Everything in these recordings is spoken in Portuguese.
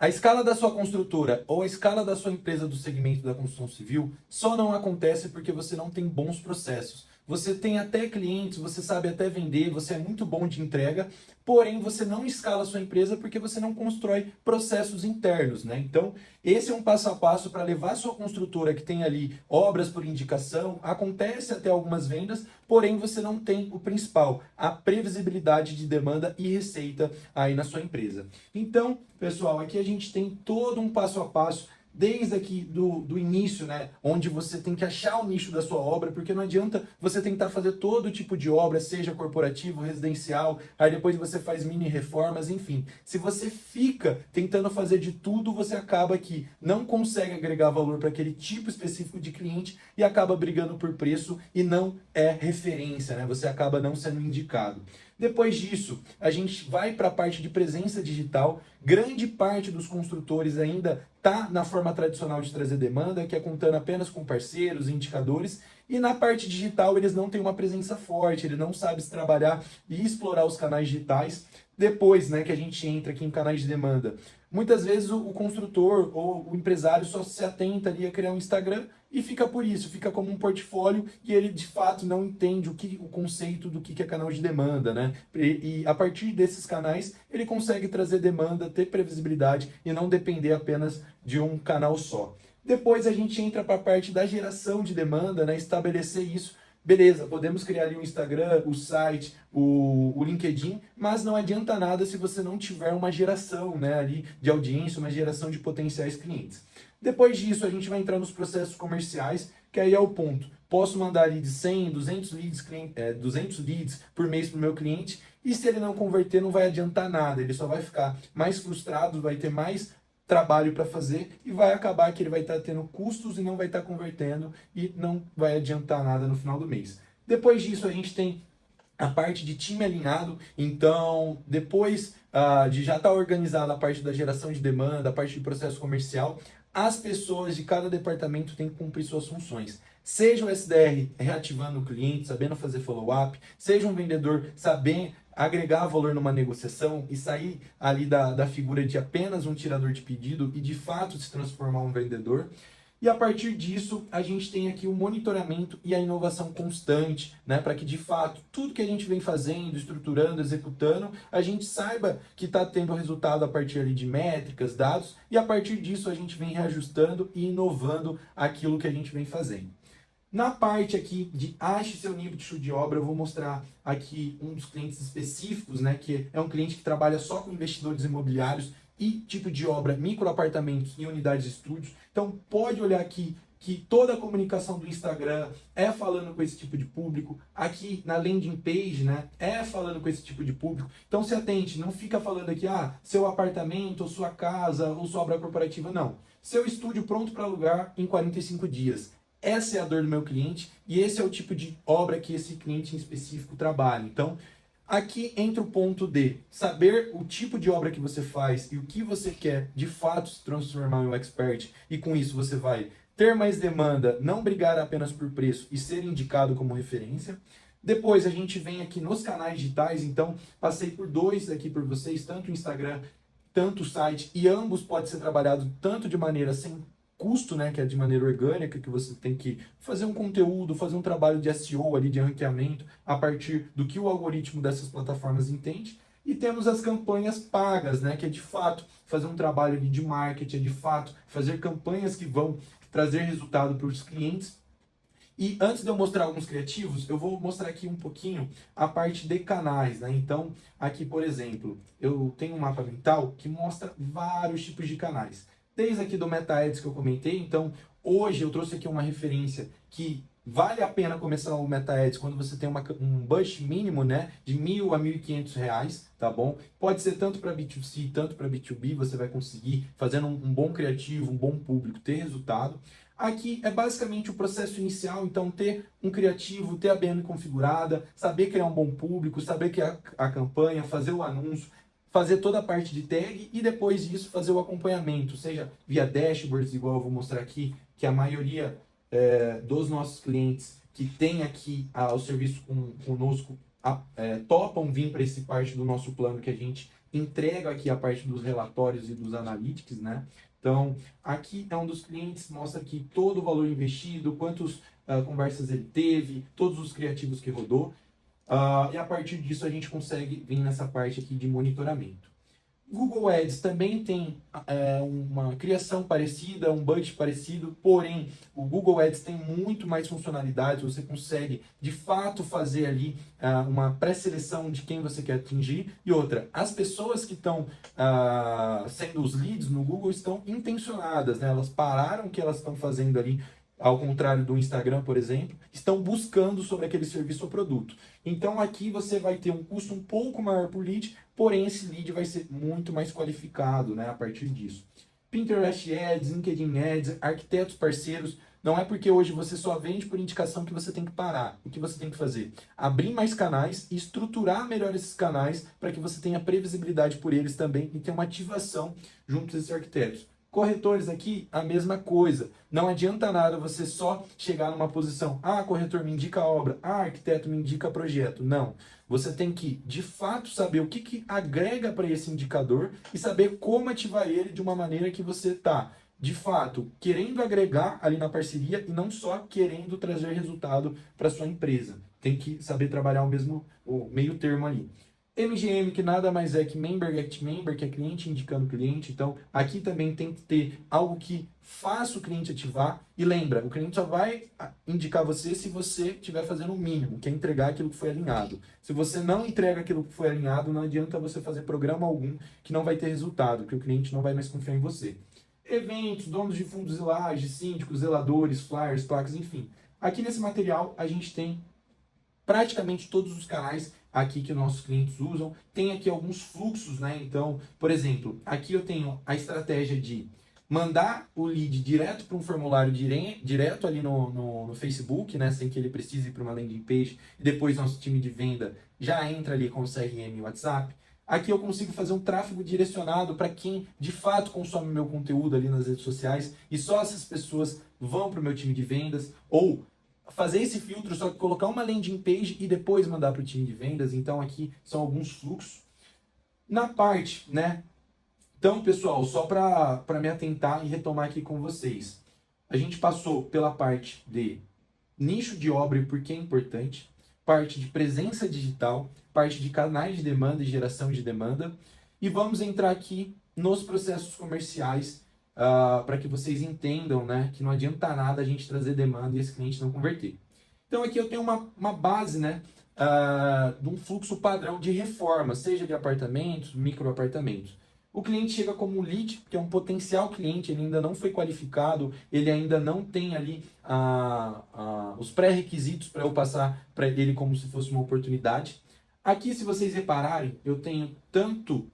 A escala da sua construtora ou a escala da sua empresa do segmento da construção civil só não acontece porque você não tem bons processos. Você tem até clientes, você sabe até vender, você é muito bom de entrega, porém você não escala a sua empresa porque você não constrói processos internos, né? Então, esse é um passo a passo para levar a sua construtora que tem ali obras por indicação, acontece até algumas vendas, porém você não tem o principal, a previsibilidade de demanda e receita aí na sua empresa. Então, pessoal, aqui a gente tem todo um passo a passo, desde aqui do início, né? Onde você tem que achar o nicho da sua obra, porque não adianta você tentar fazer todo tipo de obra, seja corporativo, residencial, aí depois você faz mini reformas, enfim. Se você fica tentando fazer de tudo, você acaba que não consegue agregar valor para aquele tipo específico de cliente e acaba brigando por preço e não é referência, né? Você acaba não sendo indicado. Depois disso, a gente vai para a parte de presença digital. Grande parte dos construtores ainda está na forma tradicional de trazer demanda, que é contando apenas com parceiros, indicadores, e na parte digital eles não têm uma presença forte, ele não sabe se trabalhar e explorar os canais digitais. Depois, né, que a gente entra aqui em canais de demanda, muitas vezes o construtor ou o empresário só se atenta ali a criar um Instagram e fica por isso, fica como um portfólio e ele de fato não entende o conceito do que é canal de demanda, né? E a partir desses canais ele consegue trazer demanda, ter previsibilidade e não depender apenas de um canal só. Depois a gente entra para a parte da geração de demanda, né? Estabelecer isso. Beleza, podemos criar ali o Instagram, o site, o LinkedIn, mas não adianta nada se você não tiver uma geração, né, ali de audiência, uma geração de potenciais clientes. Depois disso, a gente vai entrar nos processos comerciais, que aí é o ponto. Posso mandar ali de 100, 200 leads, 200 leads por mês para o meu cliente, e se ele não converter, não vai adiantar nada, ele só vai ficar mais frustrado, vai ter mais trabalho para fazer e vai acabar que ele vai estar tendo custos e não vai estar convertendo e não vai adiantar nada no final do mês. Depois disso, a gente tem a parte de time alinhado, então depois de já estar organizada a parte da geração de demanda, a parte de processo comercial, as pessoas de cada departamento têm que cumprir suas funções. Seja o SDR reativando o cliente, sabendo fazer follow-up, seja um vendedor sabendo agregar valor numa negociação e sair ali da figura de apenas um tirador de pedido e de fato se transformar um vendedor. E a partir disso, a gente tem aqui o monitoramento e a inovação constante, né? Para que de fato, tudo que a gente vem fazendo, estruturando, executando, a gente saiba que está tendo resultado a partir ali de métricas, dados, e a partir disso a gente vem reajustando e inovando aquilo que a gente vem fazendo. Na parte aqui de ache seu nível de de obra, eu vou mostrar aqui um dos clientes específicos, né, que é um cliente que trabalha só com investidores imobiliários e tipo de obra, microapartamentos e unidades de estúdios. Então pode olhar aqui que toda a comunicação do Instagram é falando com esse tipo de público, aqui na landing page, né, é falando com esse tipo de público. Então se atente, não fica falando aqui, seu apartamento, ou sua casa, ou sua obra corporativa, não. Seu estúdio pronto para alugar em 45 dias. Essa é a dor do meu cliente e esse é o tipo de obra que esse cliente em específico trabalha. Então, aqui entra o ponto de saber o tipo de obra que você faz e o que você quer de fato se transformar em um expert e com isso você vai ter mais demanda, não brigar apenas por preço e ser indicado como referência. Depois a gente vem aqui nos canais digitais, então passei por dois aqui por vocês, tanto o Instagram, tanto o site, e ambos podem ser trabalhados tanto de maneira sem custo, né, que é de maneira orgânica, que você tem que fazer um conteúdo, fazer um trabalho de SEO ali, de ranqueamento, a partir do que o algoritmo dessas plataformas entende. E temos as campanhas pagas, né, que é de fato fazer um trabalho ali de marketing, é de fato fazer campanhas que vão trazer resultado para os clientes. E antes de eu mostrar alguns criativos, eu vou mostrar aqui um pouquinho a parte de canais, né? Então, aqui, por exemplo, eu tenho um mapa mental que mostra vários tipos de canais. Desde aqui do Meta Ads que eu comentei, então, hoje eu trouxe aqui uma referência que vale a pena começar o Meta Ads quando você tem um budget mínimo, né, de R$ 1.000 a R$ 1.500, tá bom? Pode ser tanto para B2C, tanto para B2B, você vai conseguir, fazendo um bom criativo, um bom público, ter resultado. Aqui é basicamente o processo inicial, então ter um criativo, ter a BM configurada, saber criar um bom público, saber criar a campanha, fazer o anúncio, fazer toda a parte de tag e depois disso fazer o acompanhamento, seja via dashboards, igual eu vou mostrar aqui, que a maioria dos nossos clientes que tem aqui o serviço conosco topam vir para esse parte do nosso plano que a gente entrego aqui a parte dos relatórios e dos analytics, né? Então, aqui é um dos clientes, mostra aqui todo o valor investido, quantas conversas ele teve, todos os criativos que rodou. E a partir disso a gente consegue vir nessa parte aqui de monitoramento. Google Ads também tem uma criação parecida, um budget parecido, porém o Google Ads tem muito mais funcionalidades, você consegue de fato fazer ali uma pré-seleção de quem você quer atingir. E outra, as pessoas que estão sendo os leads no Google estão intencionadas, né? Elas pararam o que elas estão fazendo ali, ao contrário do Instagram, por exemplo, estão buscando sobre aquele serviço ou produto. Então aqui você vai ter um custo um pouco maior por lead, porém esse lead vai ser muito mais qualificado, né, a partir disso. Pinterest Ads, LinkedIn Ads, arquitetos parceiros, não é porque hoje você só vende por indicação que você tem que parar. O que você tem que fazer? Abrir mais canais e estruturar melhor esses canais para que você tenha previsibilidade por eles também e ter uma ativação junto desses arquitetos. Corretores aqui, a mesma coisa. Não adianta nada você só chegar numa posição, corretor me indica a obra, arquiteto me indica projeto. Não. Você tem que, de fato, saber o que agrega para esse indicador e saber como ativar ele de uma maneira que você está, de fato, querendo agregar ali na parceria e não só querendo trazer resultado para sua empresa. Tem que saber trabalhar o meio termo ali. MGM, que nada mais é que Member Get Member, que é cliente indicando cliente. Então, aqui também tem que ter algo que faça o cliente ativar. E lembra, o cliente só vai indicar você se você estiver fazendo o mínimo, que é entregar aquilo que foi alinhado. Se você não entrega aquilo que foi alinhado, não adianta você fazer programa algum que não vai ter resultado, que o cliente não vai mais confiar em você. Eventos, donos de fundos e lajes, síndicos, zeladores, flyers, placas, enfim. Aqui nesse material a gente tem praticamente todos os canais aqui que nossos clientes usam. Tem aqui alguns fluxos, né? Então, por exemplo, aqui eu tenho a estratégia de mandar o lead direto para um formulário direto ali no Facebook, né? Sem que ele precise ir para uma landing page. E depois nosso time de venda já entra ali com o CRM e o WhatsApp. Aqui eu consigo fazer um tráfego direcionado para quem de fato consome meu conteúdo ali nas redes sociais e só essas pessoas vão para o meu time de vendas, ou fazer esse filtro, só que colocar uma landing page e depois mandar para o time de vendas. Então aqui são alguns fluxos. Na parte, né? Então, pessoal, só para me atentar e retomar aqui com vocês. A gente passou pela parte de nicho de obra e por que é importante, parte de presença digital, parte de canais de demanda e geração de demanda. E vamos entrar aqui nos processos comerciais, para que vocês entendam, né, que não adianta nada a gente trazer demanda e esse cliente não converter. Então aqui eu tenho uma base, né, de um fluxo padrão de reforma, seja de apartamentos, microapartamentos. O cliente chega como lead, que é um potencial cliente, ele ainda não foi qualificado, ele ainda não tem ali os pré-requisitos para eu passar para ele como se fosse uma oportunidade. Aqui, se vocês repararem, eu tenho tanto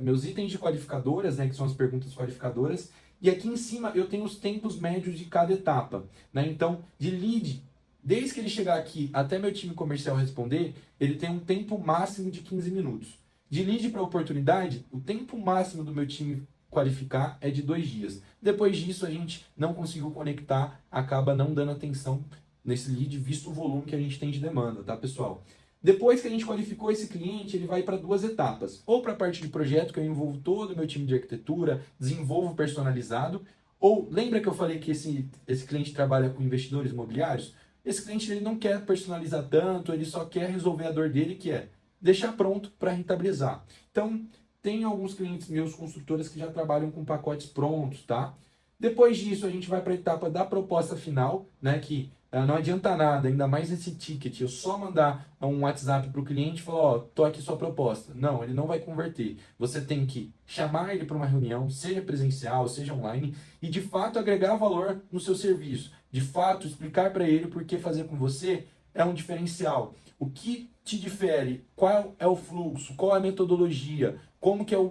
meus itens de qualificadoras, né, que são as perguntas qualificadoras, e aqui em cima eu tenho os tempos médios de cada etapa, né? Então, de lead, desde que ele chegar aqui até meu time comercial responder, ele tem um tempo máximo de 15 minutos. De lead para oportunidade, o tempo máximo do meu time qualificar é de 2 dias. Depois disso, a gente não conseguiu conectar, acaba não dando atenção nesse lead, visto o volume que a gente tem de demanda, tá, pessoal? Depois que a gente qualificou esse cliente, ele vai para 2 etapas. Ou para a parte de projeto, que eu envolvo todo o meu time de arquitetura, desenvolvo personalizado. Ou, lembra que eu falei que esse cliente trabalha com investidores imobiliários? Esse cliente ele não quer personalizar tanto, ele só quer resolver a dor dele, que é deixar pronto para rentabilizar. Então, tem alguns clientes meus, construtoras, que já trabalham com pacotes prontos, tá? Depois disso, a gente vai para a etapa da proposta final, né, que não adianta nada, ainda mais esse ticket, eu só mandar um WhatsApp para o cliente e falar, ó, tô aqui sua proposta. Não, ele não vai converter. Você tem que chamar ele para uma reunião, seja presencial, seja online, e de fato agregar valor no seu serviço. De fato, explicar para ele por que fazer com você é um diferencial. O que te difere? Qual é o fluxo? Qual é a metodologia? Como que é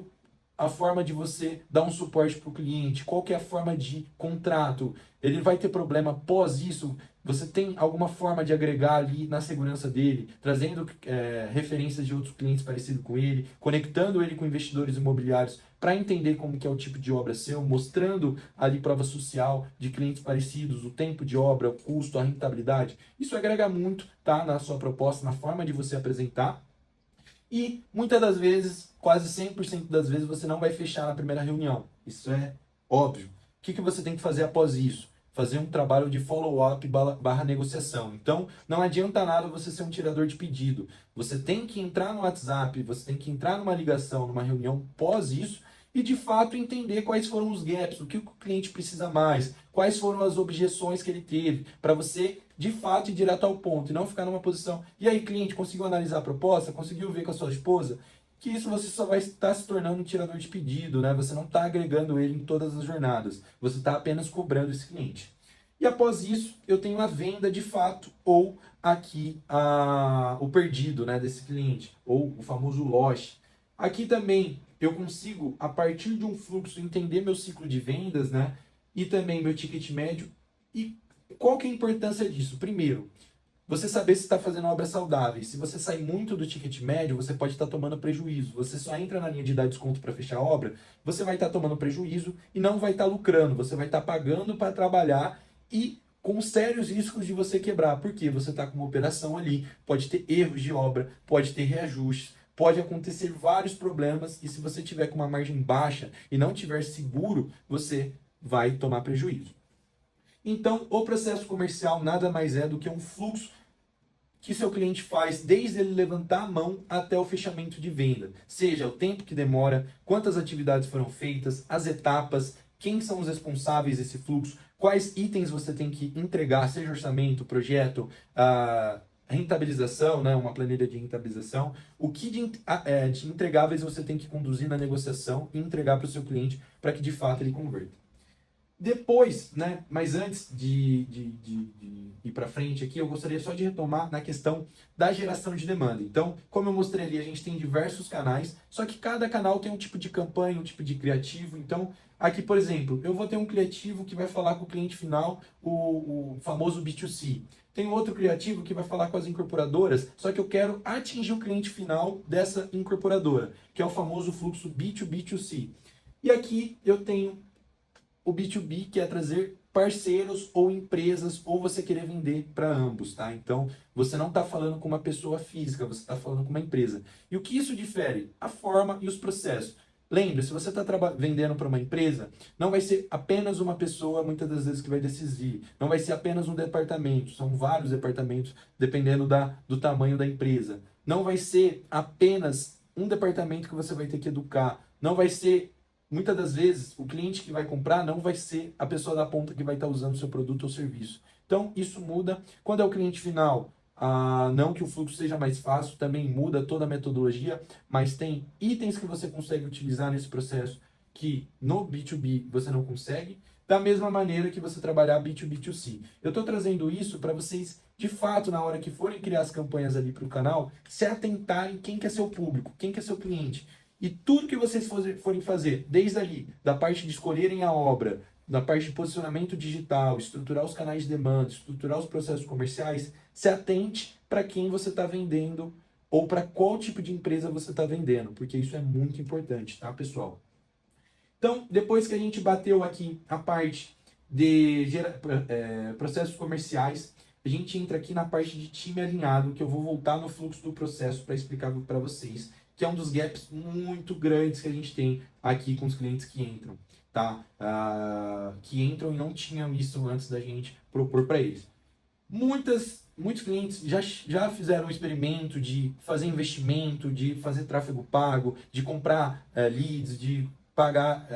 a forma de você dar um suporte para o cliente? Qual que é a forma de contrato? Ele vai ter problema após isso? Você tem alguma forma de agregar ali na segurança dele, trazendo referências de outros clientes parecidos com ele, conectando ele com investidores imobiliários para entender como que é o tipo de obra seu, mostrando ali prova social de clientes parecidos, o tempo de obra, o custo, a rentabilidade. Isso agrega muito, tá, na sua proposta, na forma de você apresentar. E muitas das vezes, quase 100% das vezes, você não vai fechar na primeira reunião. Isso é óbvio. O que você tem que fazer após isso? Fazer um trabalho de follow-up barra negociação. Então, não adianta nada você ser um tirador de pedido. Você tem que entrar no WhatsApp, você tem que entrar numa ligação, numa reunião pós isso, e de fato entender quais foram os gaps, o que o cliente precisa mais, quais foram as objeções que ele teve, para você de fato ir direto ao ponto e não ficar numa posição. E aí, cliente, conseguiu analisar a proposta? Conseguiu ver com a sua esposa? Que isso você só vai estar se tornando um tirador de pedido, né? Você não está agregando ele em todas as jornadas, você está apenas cobrando esse cliente. E após isso, eu tenho a venda de fato, ou aqui o perdido, né, desse cliente, ou o famoso loss. Aqui também eu consigo, a partir de um fluxo, entender meu ciclo de vendas, né, e também meu ticket médio. E qual que é a importância disso? Primeiro, você saber se está fazendo obras saudáveis. Se você sair muito do ticket médio, você pode estar tomando prejuízo. Você só entra na linha de dar desconto para fechar a obra, você vai estar tomando prejuízo e não vai estar lucrando. Você vai estar pagando para trabalhar e com sérios riscos de você quebrar. Porque você está com uma operação ali, pode ter erros de obra, pode ter reajustes, pode acontecer vários problemas e se você tiver com uma margem baixa e não tiver seguro, você vai tomar prejuízo. Então, o processo comercial nada mais é do que um fluxo que seu cliente faz desde ele levantar a mão até o fechamento de venda. Seja o tempo que demora, quantas atividades foram feitas, as etapas, quem são os responsáveis desse fluxo, quais itens você tem que entregar, seja orçamento, projeto, rentabilização, né, uma planilha de rentabilização, o que de entregáveis você tem que conduzir na negociação e entregar para o seu cliente para que de fato ele converta. Depois, né, mas antes de ir para frente aqui, eu gostaria só de retomar na questão da geração de demanda. Então, como eu mostrei ali, a gente tem diversos canais, só que cada canal tem um tipo de campanha, um tipo de criativo. Então, aqui, por exemplo, eu vou ter um criativo que vai falar com o cliente final, o famoso B2C. Tem outro criativo que vai falar com as incorporadoras, só que eu quero atingir o cliente final dessa incorporadora, que é o famoso fluxo B2B2C. E aqui eu tenho o B2B, que é trazer parceiros ou empresas, ou você querer vender para ambos, tá? Então, você não está falando com uma pessoa física, você está falando com uma empresa. E o que isso difere? A forma e os processos. Lembre, se você está vendendo para uma empresa, não vai ser apenas uma pessoa, muitas das vezes, que vai decidir. Não vai ser apenas um departamento, são vários departamentos, dependendo do tamanho da empresa. Não vai ser apenas um departamento que você vai ter que educar. Não vai ser muitas das vezes, o cliente que vai comprar não vai ser a pessoa da ponta que vai estar usando o seu produto ou serviço. Então, isso muda. Quando é o cliente final, não que o fluxo seja mais fácil, também muda toda a metodologia, mas tem itens que você consegue utilizar nesse processo que no B2B você não consegue, da mesma maneira que você trabalhar B2B2C. Eu estou trazendo isso para vocês, de fato, na hora que forem criar as campanhas ali para o canal, se atentarem quem que é seu público, quem que é seu cliente. E tudo que vocês forem fazer, desde ali, da parte de escolherem a obra, da parte de posicionamento digital, estruturar os canais de demanda, estruturar os processos comerciais, se atente para quem você está vendendo ou para qual tipo de empresa você está vendendo, porque isso é muito importante, tá, pessoal? Então, depois que a gente bateu aqui a parte de processos comerciais, a gente entra aqui na parte de time alinhado, que eu vou voltar no fluxo do processo para explicar para vocês, que é um dos gaps muito grandes que a gente tem aqui com os clientes que entram, tá? Que entram e não tinham isso antes da gente propor para eles. Muitos clientes já fizeram o experimento de fazer investimento, de fazer tráfego pago, de comprar leads, de pagar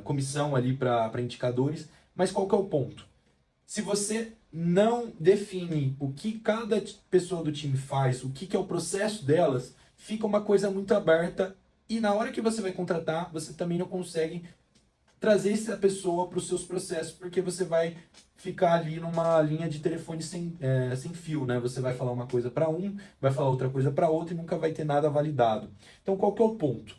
comissão ali para indicadores, mas qual que é o ponto? Se você não define o que cada pessoa do time faz, o que é o processo delas, fica uma coisa muito aberta e na hora que você vai contratar, você também não consegue trazer essa pessoa para os seus processos, porque você vai ficar ali numa linha de telefone sem fio, né? Você vai falar uma coisa para um, vai falar outra coisa para outro e nunca vai ter nada validado. Então, qual que é o ponto?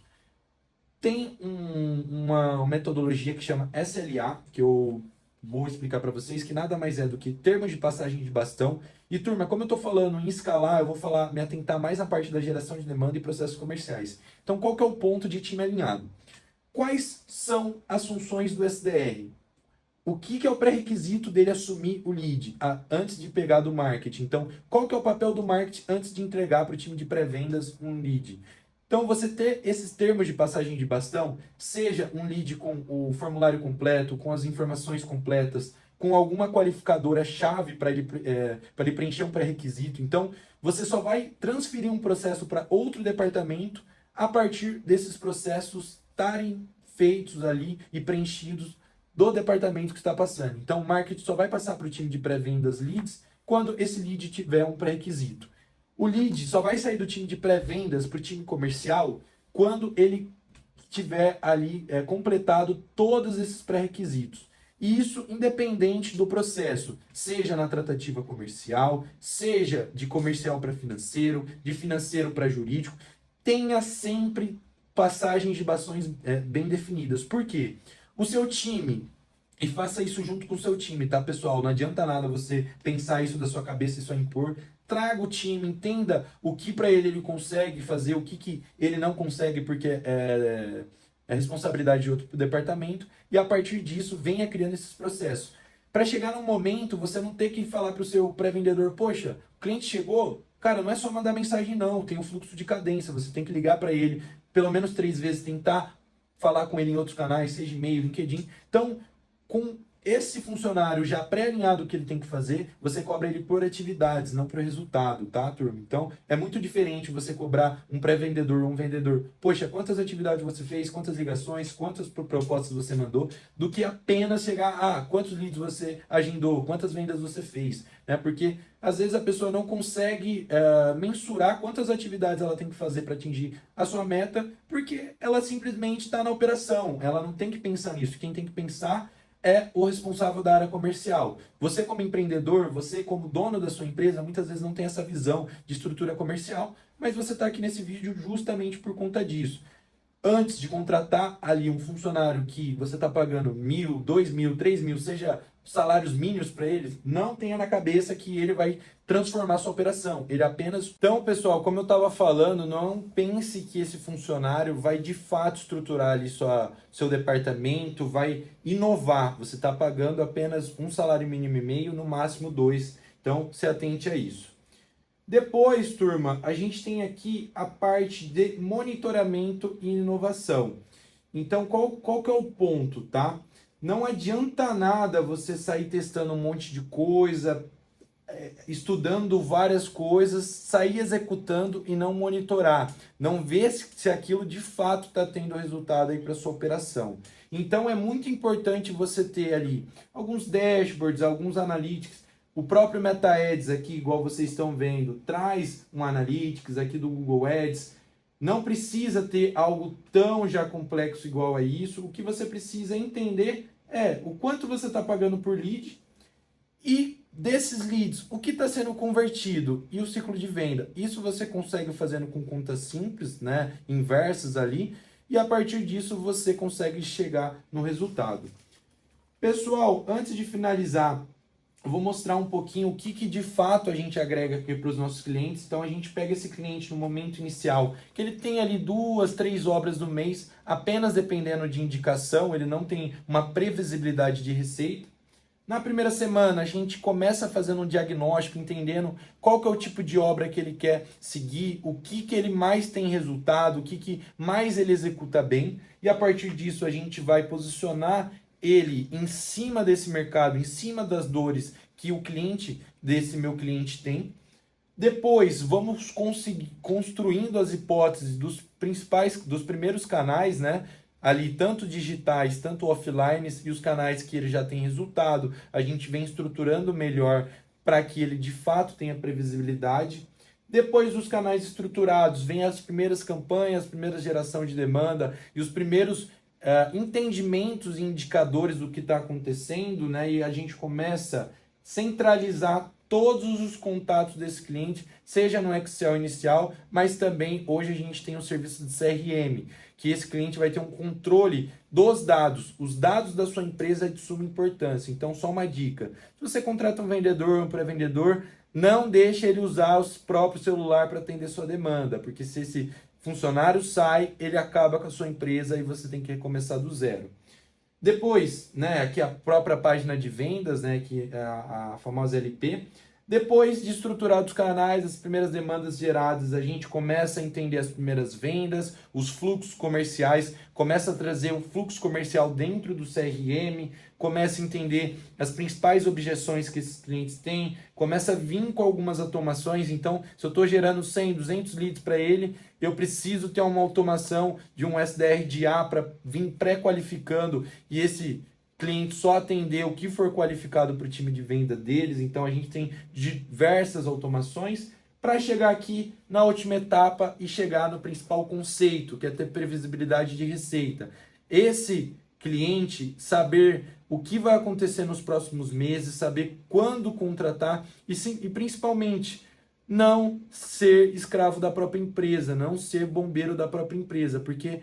Tem uma metodologia que chama SLA, que eu vou explicar para vocês, que nada mais é do que termos de passagem de bastão. E turma, como eu estou falando em escalar, eu vou me atentar mais na parte da geração de demanda e processos comerciais. Então, qual que é o ponto de time alinhado? Quais são as funções do SDR? o que é o pré-requisito dele assumir o lead antes de pegar do marketing? Então, qual que é o papel do marketing antes de entregar para o time de pré-vendas um lead? Então, você ter esses termos de passagem de bastão, seja um lead com o formulário completo, com as informações completas, com alguma qualificadora-chave para ele preencher um pré-requisito. Então, você só vai transferir um processo para outro departamento a partir desses processos estarem feitos ali e preenchidos do departamento que está passando. Então, o marketing só vai passar para o time de pré-vendas leads quando esse lead tiver um pré-requisito. O lead só vai sair do time de pré-vendas para o time comercial quando ele tiver ali completado todos esses pré-requisitos. E isso independente do processo, seja na tratativa comercial, seja de comercial para financeiro, de financeiro para jurídico, tenha sempre passagens de bastões bem definidas. Por quê? O seu time, e faça isso junto com o seu time, tá, pessoal? Não adianta nada você pensar isso da sua cabeça e só impor. Traga o time, entenda o que para ele consegue fazer, o que ele não consegue porque é responsabilidade de outro departamento, e a partir disso venha criando esses processos. Para chegar num momento, você não ter que falar para o seu pré-vendedor, poxa, o cliente chegou, cara, não é só mandar mensagem não, tem um fluxo de cadência, você tem que ligar para ele pelo menos 3 vezes, tentar falar com ele em outros canais, seja e-mail, LinkedIn. Então, com esse funcionário já pré-alinhado o que ele tem que fazer, você cobra ele por atividades, não por resultado, tá, turma? Então, é muito diferente você cobrar um pré-vendedor ou um vendedor, poxa, quantas atividades você fez, quantas ligações, quantas propostas você mandou, do que apenas chegar, quantos leads você agendou, quantas vendas você fez, né? Porque, às vezes, a pessoa não consegue mensurar quantas atividades ela tem que fazer para atingir a sua meta, porque ela simplesmente está na operação, ela não tem que pensar nisso. Quem tem que pensar é o responsável da área comercial. Você como empreendedor, você como dono da sua empresa, muitas vezes não tem essa visão de estrutura comercial, mas você está aqui nesse vídeo justamente por conta disso. Antes de contratar ali um funcionário que você está pagando 1.000, 2.000, 3.000, seja salários mínimos para eles, não tenha na cabeça que ele vai transformar sua operação. Ele apenas... Então, pessoal, como eu estava falando, não pense que esse funcionário vai de fato estruturar ali seu departamento, vai inovar. Você está pagando apenas um salário mínimo e meio, no máximo 2. Então, se atente a isso. Depois, turma, a gente tem aqui a parte de monitoramento e inovação. Então, qual que é o ponto, tá? Não adianta nada você sair testando um monte de coisa, estudando várias coisas, sair executando e não monitorar. Não ver se aquilo de fato está tendo resultado aí para sua operação. Então, é muito importante você ter ali alguns dashboards, alguns analytics. O próprio Meta Ads aqui, igual vocês estão vendo, traz um Analytics aqui do Google Ads. Não precisa ter algo tão já complexo igual a isso. O que você precisa entender é o quanto você está pagando por lead e desses leads, o que está sendo convertido e o ciclo de venda. Isso você consegue fazendo com contas simples, né, inversas ali, e a partir disso você consegue chegar no resultado. Pessoal, antes de finalizar, eu vou mostrar um pouquinho o que de fato a gente agrega aqui para os nossos clientes. Então, a gente pega esse cliente no momento inicial, que ele tem ali 2, 3 obras no mês, apenas dependendo de indicação, ele não tem uma previsibilidade de receita. Na primeira semana, a gente começa fazendo um diagnóstico, entendendo qual que é o tipo de obra que ele quer seguir, o que ele mais tem resultado, o que mais ele executa bem. E a partir disso, a gente vai posicionar ele em cima desse mercado, em cima das dores que o cliente desse meu cliente tem. Depois vamos construindo as hipóteses dos primeiros canais, né? Ali tanto digitais, tanto offline, e os canais que ele já tem resultado, a gente vem estruturando melhor para que ele de fato tenha previsibilidade. Depois dos canais estruturados, vem as primeiras campanhas, a primeira geração de demanda e os primeiros entendimentos e indicadores do que está acontecendo, né? E a gente começa a centralizar todos os contatos desse cliente, seja no Excel inicial, mas também hoje a gente tem um serviço de CRM, que esse cliente vai ter um controle dos dados. Os dados da sua empresa é de suma importância. Então, só uma dica. Se você contrata um vendedor, um pré-vendedor, não deixe ele usar o próprio celular para atender sua demanda, porque se esse funcionário sai, ele acaba com a sua empresa e você tem que recomeçar do zero. Depois, né, aqui a própria página de vendas, né, que é a famosa LP. Depois de estruturar os canais, as primeiras demandas geradas, a gente começa a entender as primeiras vendas, os fluxos comerciais, começa a trazer o fluxo comercial dentro do CRM, começa a entender as principais objeções que esses clientes têm, começa a vir com algumas automações. Então, se eu estou gerando 100, 200 leads para ele, eu preciso ter uma automação de um SDR de A para vir pré-qualificando e esse cliente só atender o que for qualificado para o time de venda deles. Então a gente tem diversas automações para chegar aqui na última etapa e chegar no principal conceito, que é ter previsibilidade de receita. Esse cliente saber o que vai acontecer nos próximos meses, saber quando contratar e principalmente não ser escravo da própria empresa, não ser bombeiro da própria empresa, porque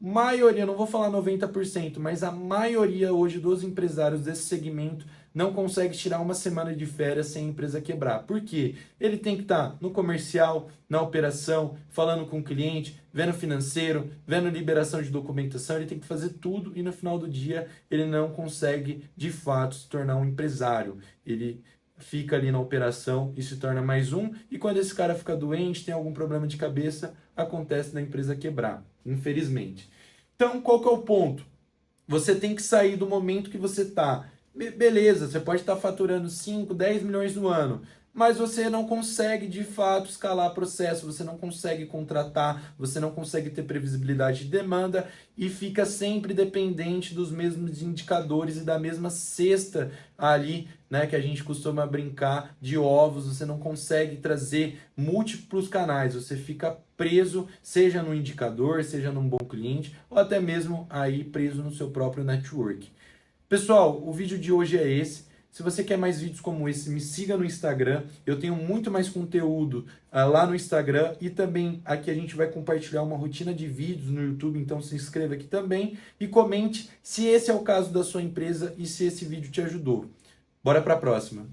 maioria, não vou falar 90%, mas a maioria hoje dos empresários desse segmento não consegue tirar uma semana de férias sem a empresa quebrar. Por quê? Ele tem que estar no comercial, na operação, falando com o cliente, vendo financeiro, vendo liberação de documentação, ele tem que fazer tudo e no final do dia ele não consegue de fato se tornar um empresário. Ele fica ali na operação e se torna mais um, e quando esse cara fica doente, tem algum problema de cabeça, acontece da empresa quebrar, infelizmente. Então, qual que é o ponto? Você tem que sair do momento que você está. Beleza, você pode estar faturando 5, 10 milhões no ano, mas você não consegue de fato escalar processo, você não consegue contratar, você não consegue ter previsibilidade de demanda e fica sempre dependente dos mesmos indicadores e da mesma cesta ali, né, que a gente costuma brincar de ovos. Você não consegue trazer múltiplos canais, você fica preso, seja no indicador, seja num bom cliente, ou até mesmo aí preso no seu próprio network. Pessoal, o vídeo de hoje é esse. Se você quer mais vídeos como esse, me siga no Instagram. Eu tenho muito mais conteúdo lá no Instagram e também aqui a gente vai compartilhar uma rotina de vídeos no YouTube, então se inscreva aqui também e comente se esse é o caso da sua empresa e se esse vídeo te ajudou. Bora para a próxima.